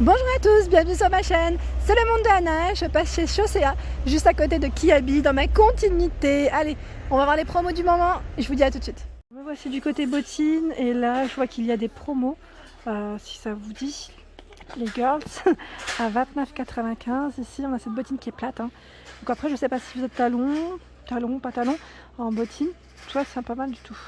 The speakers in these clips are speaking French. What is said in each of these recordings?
Bonjour à tous, bienvenue sur ma chaîne, c'est le monde de Anna, je passe chez Chaussea, juste à côté de Kiabi, dans ma continuité. Allez, on va voir les promos du moment et je vous dis à tout de suite. Me voici du côté bottines et là je vois qu'il y a des promos, si ça vous dit, les girls, à 29,95. Ici on a cette bottine qui est plate, hein. Donc après je sais pas si vous êtes talon, pas talon, en bottine, tu vois c'est pas mal du tout.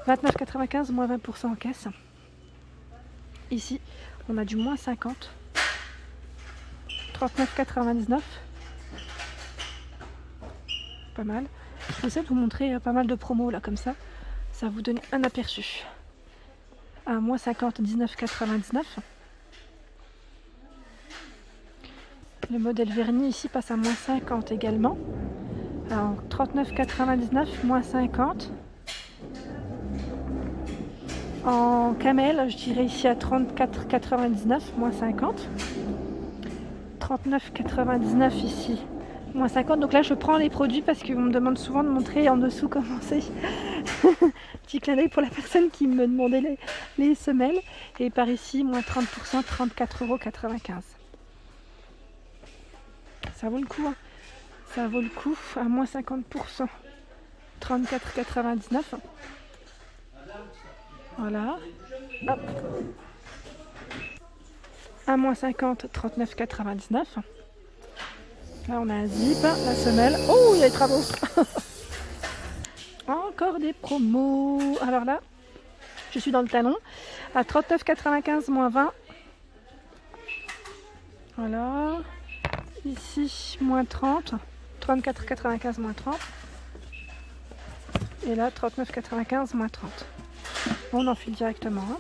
29,95, moins 20% en caisse. Ici on a du moins 50, 39,99, pas mal. Je vais essayer de vous montrer pas mal de promos là comme ça vous donne un aperçu. À moins 50, 19,99. Le modèle vernis ici passe à moins 50 également. Alors 39,99, moins 50. En camel, je dirais ici à 34,99, moins 50. 39,99 ici, moins 50. Donc là, je prends les produits parce qu'on me demande souvent de montrer en dessous comment c'est. Petit clin d'œil pour la personne qui me demandait les semelles. Et par ici, moins 30%, 34,95 €. Ça vaut le coup, hein. Ça vaut le coup à moins 50%, 34,99 €. Voilà. Hop. À moins 50, 39,99 €. Là, on a un zip, la semelle. Oh, il y a les travaux. Encore des promos. Alors là, je suis dans le talon. À 39,95, moins 20. Voilà. Ici, moins 30. 34,95, moins 30. Et là, 39,95, moins 30. On enfile directement, hein.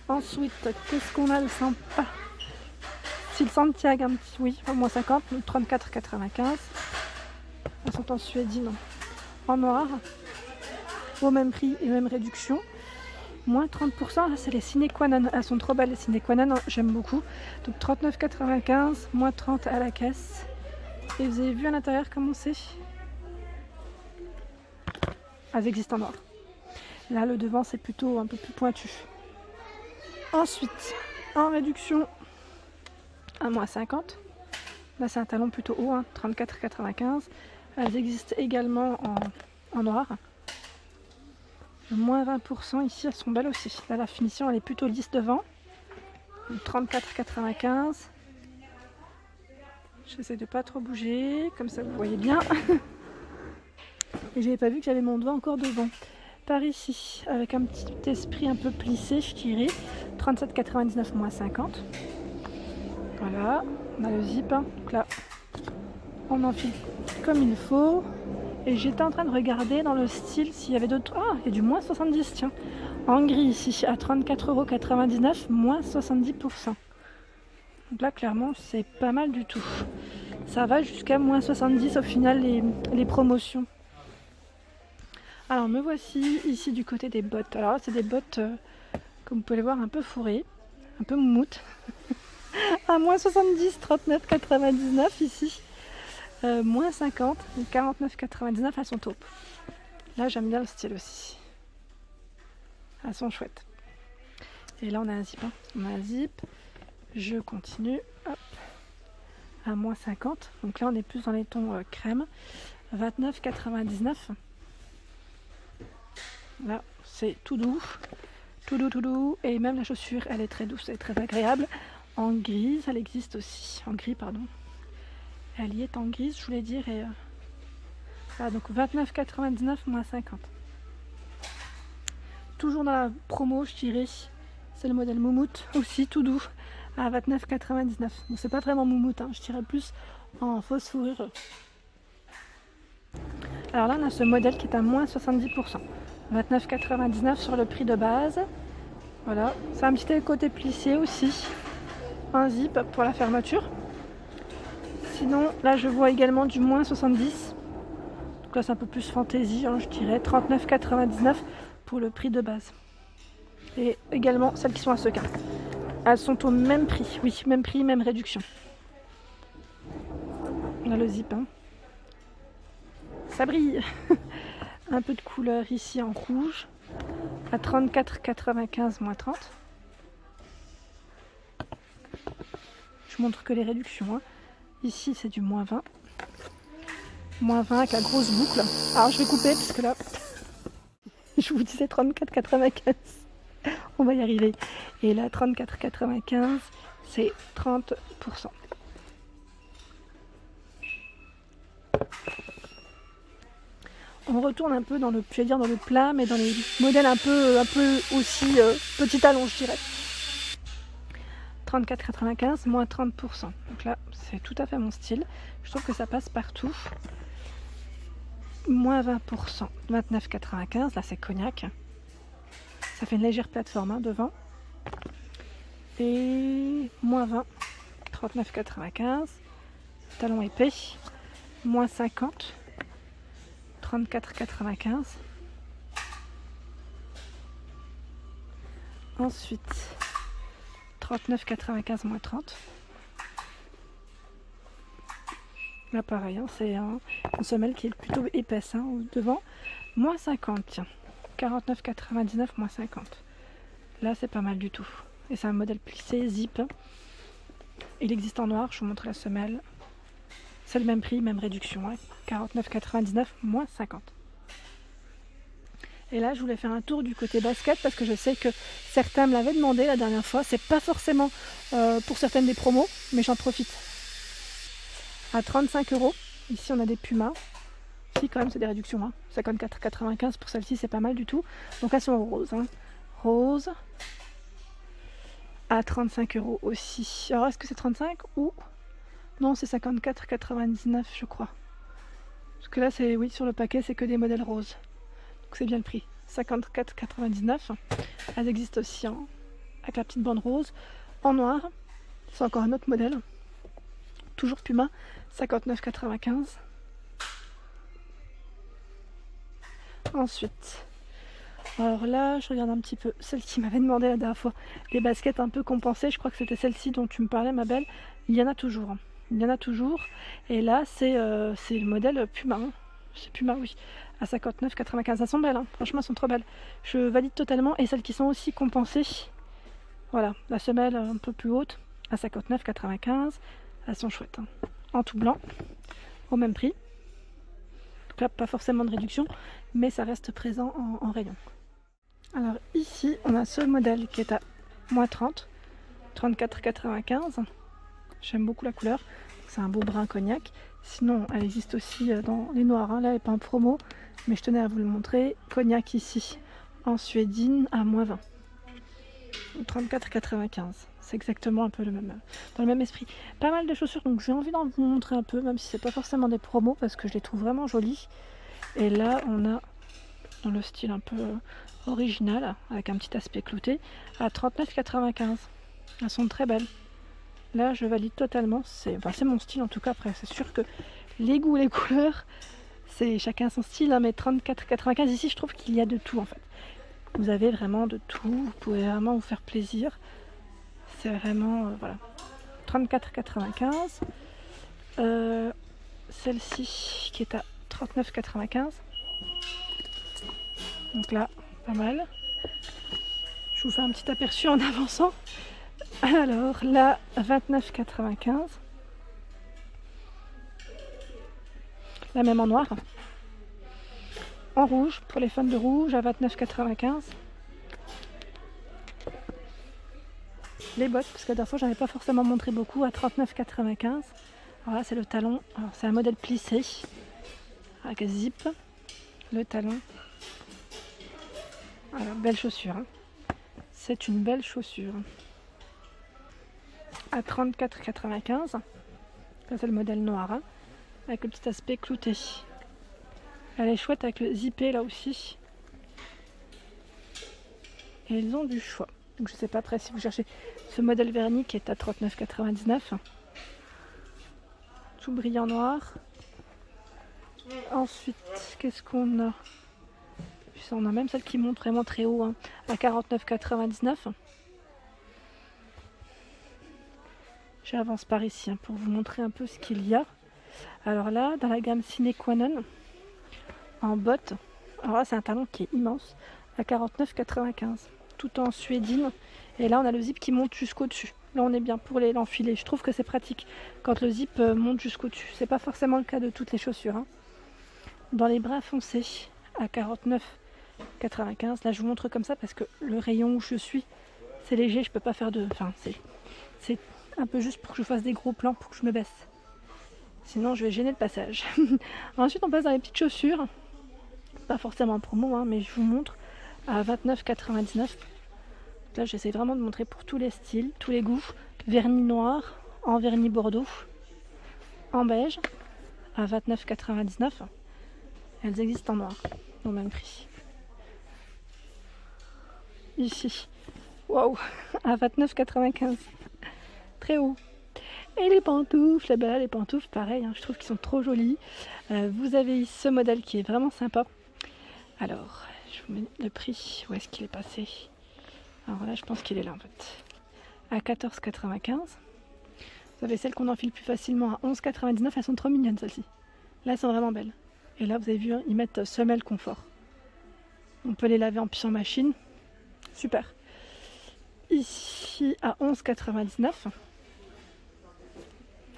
Ensuite, qu'est-ce qu'on a de sympa? Si le Santiago, un petit, oui, moins 50, 34,95. Elles sont en suédine, en noir, au même prix et même réduction. Moins 30%, là c'est les sine qua non. Elles sont trop belles les sine qua non, j'aime beaucoup. Donc 39,95, moins 30 à la caisse. Et vous avez vu à l'intérieur comment c'est? Elles existent en noir. Là le devant c'est plutôt un peu plus pointu. Ensuite, en réduction, à moins 50. Là c'est un talon plutôt haut, hein, 34,95. Elles existent également en noir. Moins 20% ici, elles sont belles aussi. Là la finition elle est plutôt lisse devant. 34,95. J'essaie de pas trop bouger, comme ça vous voyez bien. Et j'avais pas vu que j'avais mon doigt encore devant. Par ici, avec un petit esprit un peu plissé, je dirais. 37,99, moins 50. Voilà, on a le zip, hein. Donc là, on enfile comme il faut. Et j'étais en train de regarder dans le style s'il y avait d'autres... Ah, il y a du moins 70, tiens. En gris ici, à 34,99 €, moins 70%. Donc là, clairement, c'est pas mal du tout. Ça va jusqu'à moins 70 au final, les promotions. Alors, me voici ici du côté des bottes. Alors là, c'est des bottes, comme vous pouvez les voir, un peu fourrées, un peu moumoutes. À moins 70, 39,99 ici. Moins 50, donc 49,99, elles sont top. Là, j'aime bien le style aussi. Elles sont chouettes. Et là, on a un zip, hein. On a un zip. Je continue. Hop. À moins 50. Donc là, on est plus dans les tons crème. 29,99. Là, c'est tout doux. Tout doux, tout doux. Et même la chaussure, elle est très douce et très agréable. En grise, elle existe aussi. En gris, pardon. Elle y est en grise, je voulais dire. Et voilà, donc 29,99, moins 50. Toujours dans la promo, je dirais. C'est le modèle Moumoute, aussi tout doux, à 29,99. Bon, c'est pas vraiment Moumoute, hein, je dirais plus en fausse fourrure. Alors là, on a ce modèle qui est à moins 70%. 29,99 sur le prix de base. Voilà, c'est un petit côté plissé aussi. Un zip pour la fermeture. Sinon, là, je vois également du moins 70. Donc là, c'est un peu plus fantaisie, hein, je dirais. 39,99 pour le prix de base. Et également celles qui sont à ce cas. Elles sont au même prix. Oui, même prix, même réduction. On a le zip, hein. Ça brille. Un peu de couleur ici en rouge. À 34,95, moins 30. je montre que les réductions. Hein. Ici, c'est du moins 20. Moins 20 avec la grosse boucle. Alors, je vais couper parce que là, je vous disais 34,95. On va y arriver. Et là, 34,95, c'est 30%. On retourne un peu dans le, je vais dire dans le plat, mais dans les modèles un peu aussi petit talon, je dirais. 34,95 moins 30%. Donc là, c'est tout à fait mon style. Je trouve que ça passe partout. Moins 20%, 29,95. Là, c'est cognac. Ça fait une légère plateforme hein, devant. Et moins 20, 39,95. Talon épais. Moins 50. 34,95. Ensuite, 39,95 moins 30. Là pareil, hein, c'est une semelle qui est plutôt épaisse hein, devant. Moins 50, tiens. 49,99 moins 50. Là c'est pas mal du tout. Et c'est un modèle plissé, zip. Il existe en noir, je vous montre la semelle. C'est le même prix, même réduction. Hein. 49,99 moins 50. Et là, je voulais faire un tour du côté basket parce que je sais que certains me l'avaient demandé la dernière fois. C'est pas forcément pour certaines des promos, mais j'en profite. À 35 €. Ici, on a des Pumas. Si, quand même, c'est des réductions. Hein. 54,95 pour celle-ci, c'est pas mal du tout. Donc, elles sont en rose. Hein. Rose. À 35 € aussi. Alors, est-ce que c'est 35 ou... Non, c'est 54,99 je crois. Parce que là, c'est oui, sur le paquet, c'est que des modèles roses. Donc c'est bien le prix. 54,99. Elles existent aussi hein, avec la petite bande rose. En noir, c'est encore un autre modèle. Toujours Puma, 59,95. Ensuite, alors là, je regarde un petit peu celle qui m'avait demandé la dernière fois. Les baskets un peu compensées, je crois que c'était celle-ci dont tu me parlais, ma belle. Il y en a toujours. Il y en a toujours. Et là, c'est le modèle Puma. Hein. C'est Puma, oui. À 59,95. Elles sont belles, hein. Franchement, elles sont trop belles. Je valide totalement. Et celles qui sont aussi compensées, voilà, la semelle un peu plus haute, à 59,95. Elles sont chouettes. Hein. En tout blanc, au même prix. Donc là, pas forcément de réduction, mais ça reste présent en rayon. Alors ici, on a ce modèle qui est à moins 30, 34,95. J'aime beaucoup la couleur. C'est un beau brun cognac. Sinon, elle existe aussi dans les noirs. Hein. Là, elle n'est pas en promo, mais je tenais à vous le montrer. Cognac ici, en suédine, à moins 20. 34,95. C'est exactement un peu le même, dans le même esprit. Pas mal de chaussures, donc j'ai envie d'en vous montrer un peu, même si c'est pas forcément des promos, parce que je les trouve vraiment jolies. Et là, on a dans le style un peu original, avec un petit aspect clouté, à 39,95. Elles sont très belles. Là, je valide totalement. C'est mon style en tout cas. Après, c'est sûr que les goûts, les couleurs, c'est chacun son style. Hein, mais 34,95 ici, je trouve qu'il y a de tout en fait. Vous avez vraiment de tout. Vous pouvez vraiment vous faire plaisir. C'est vraiment voilà. 34,95. Celle-ci qui est à 39,95. Donc là, pas mal. Je vous fais un petit aperçu en avançant. Alors là, 29,95. La même en noir. En rouge, pour les fans de rouge, à 29,95. Les bottes, parce que la dernière fois, j'en avais pas forcément montré beaucoup, à 39,95. Alors là, c'est le talon. Alors, c'est un modèle plissé, avec zip. Le talon. Alors, belle chaussure. Hein. C'est une belle chaussure. À 34,95. Ça, c'est le modèle noir, hein, avec le petit aspect clouté. Elle est chouette avec le zippé là aussi. Et ils ont du choix. Donc je sais pas après si vous cherchez ce modèle vernis qui est à 39,99. Tout brillant noir. Ensuite, qu'est-ce qu'on a? On a même celle qui monte vraiment très haut, hein, à 49,99. J'avance par ici hein, pour vous montrer un peu ce qu'il y a. Alors là, dans la gamme Sine Qua Non, en botte, alors là c'est un talon qui est immense, à 49,95. Tout en suédine. Et là on a le zip qui monte jusqu'au dessus. Là on est bien pour l'enfiler. Je trouve que c'est pratique quand le zip monte jusqu'au-dessus. C'est pas forcément le cas de toutes les chaussures, hein. Dans les bras foncés à 49,95. Là je vous montre comme ça parce que le rayon où je suis, c'est léger, je peux pas faire de... Enfin c'est un peu juste pour que je fasse des gros plans pour que je me baisse. Sinon je vais gêner le passage. Ensuite on passe dans les petites chaussures. Pas forcément en promo, hein, mais je vous montre à 29,99. Là j'essaie vraiment de montrer pour tous les styles, tous les goûts. Vernis noir, en vernis bordeaux, en beige, à 29,99. Elles existent en noir, au même prix. Ici, waouh, à 29,95. Très haut. Et les pantoufles, ben là, les pantoufles, pareil, hein, je trouve qu'ils sont trop jolis. Vous avez ce modèle qui est vraiment sympa. Alors, je vous mets le prix. Où est-ce qu'il est passé? Alors là, je pense qu'il est là en fait. À 14,95. Vous avez celles qu'on enfile plus facilement à 11,99. Elles sont trop mignonnes celles-ci. Là, elles sont vraiment belles. Et là, vous avez vu, hein, ils mettent semelle confort. On peut les laver en puissant machine. Super. Ici, à 11,99.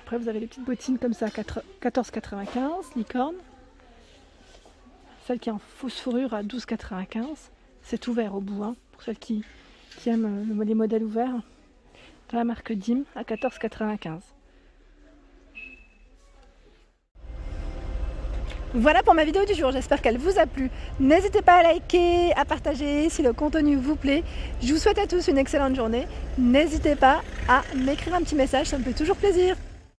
Après, vous avez les petites bottines comme ça à 14,95. Licorne. Celle qui est en fausse fourrure à 12,95. C'est ouvert au bout, hein, pour celles qui aiment les modèles ouverts. De la marque Dim à 14,95. Voilà pour ma vidéo du jour, j'espère qu'elle vous a plu. N'hésitez pas à liker, à partager si le contenu vous plaît. Je vous souhaite à tous une excellente journée. N'hésitez pas à m'écrire un petit message, ça me fait toujours plaisir.